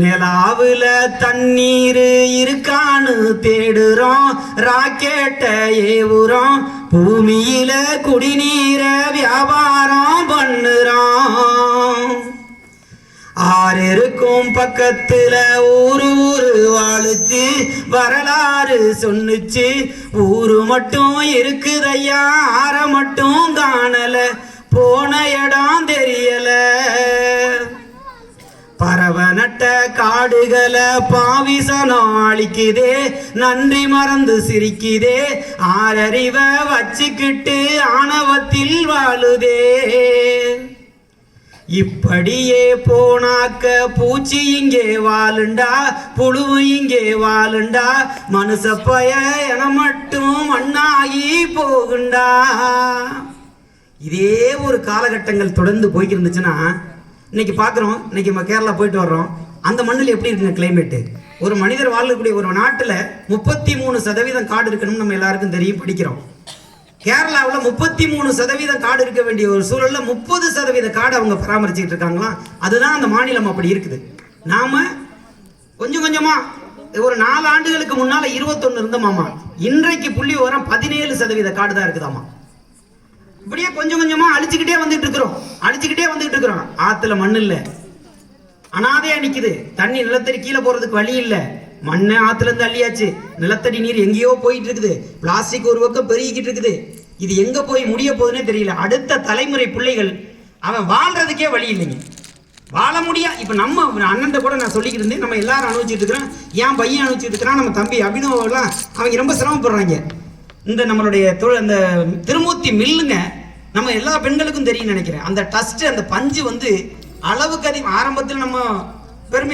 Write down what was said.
நிலாவுல தண்ணீர் இருக்கான்னு தேடுறோம், ராக்கெட்ட ஏவுறோம், பூமியில குடிநீர வியாபாரம் பண்ணுறோம். ஆறுக்கும் பக்கத்துல ஊரு வாழுச்சு, வரலாறு சொன்னுச்சு, ஊரு மட்டும் இருக்குதையா, ஆற மட்டும் காணல, போன இடம் தெரியல. பறவை நட்ட காடுகளை பாவிசனம் அழிக்குதே, நன்றி மறந்து சிரிக்குதே, ஆறறிவ வச்சுக்கிட்டு ஆணவத்தில் வாழுதே. இப்படியே போனாக்க பூச்சி இங்கே வாழுண்டா, புழுவு இங்கே வாழுண்டா, மனுஷப்பய என மட்டும் மண்ணாகி போகுண்டா. இதே ஒரு காலகட்டங்கள் தொடர்ந்து போய்க்கு இருந்துச்சுன்னா, இன்னைக்கு பார்க்குறோம், இன்னைக்கு நம்ம கேரளா போயிட்டு வர்றோம், அந்த மண்ணில் எப்படி இருக்குங்க கிளைமேட்டு. ஒரு மனிதர் வாழக்கூடிய ஒரு நாட்டில் 33% காடு இருக்கணும்னு நம்ம எல்லாருக்கும் தெரியும், படிக்கிறோம். கேரளாவில் 33% காடு இருக்க வேண்டிய ஒரு சூழலில் 30% காடு அவங்க பராமரிச்சுட்டு இருக்காங்களாம். அதுதான் அந்த மாநிலம் அப்படி இருக்குது. நாம கொஞ்சம் கொஞ்சமா ஒரு 4 ஆண்டுகளுக்கு முன்னால 21 இருந்தோமாமா, இன்றைக்கு புள்ளி விவரம் 17% காடு தான் இருக்குதாமா. இப்படியே கொஞ்சம் கொஞ்சமா அழிச்சுக்கிட்டே வந்துட்டு இருக்கிறோம். ஆத்துல மண் இல்ல, அனாதையா நிக்குது. தண்ணி நிலத்தடி கீழே போறதுக்கு வழி இல்ல. மண்ணை ஆத்துல இருந்து அள்ளியாச்சு, நிலத்தடி நீர் எங்கேயோ போயிட்டு இருக்குது. பிளாஸ்டிக் ஒரு பக்கம் பெருகிக்கிட்டு இருக்குது. இது எங்க போய் முடிய போகுதுன்னே தெரியல. அடுத்த தலைமுறை பிள்ளைகள் அவன் வாழ்றதுக்கே வழி இல்லைங்க, வாழ முடியா. இப்ப நம்ம அண்ணன் கூட நான் சொல்லிக்கிட்டு இருந்தேன், நம்ம எல்லாரும் அனுபவிச்சுட்டு இருக்கிறோம். என் பையன் அனுபவிச்சுட்டு இருக்கிறான், நம்ம தம்பி அபினவெல்லாம் அவங்க ரொம்ப சிரமப்படுறாங்க. இந்த நம்மளுடைய அந்த திருமூர்த்தி மில்லுங்க, நம்ம எல்லா பெண்களுக்கும் தெரியும் நினைக்கிறேன். அந்த டஸ்ட், அந்த பஞ்சு வந்து அளவுக்கு அதிகம். ஆரம்பத்தில் நம்ம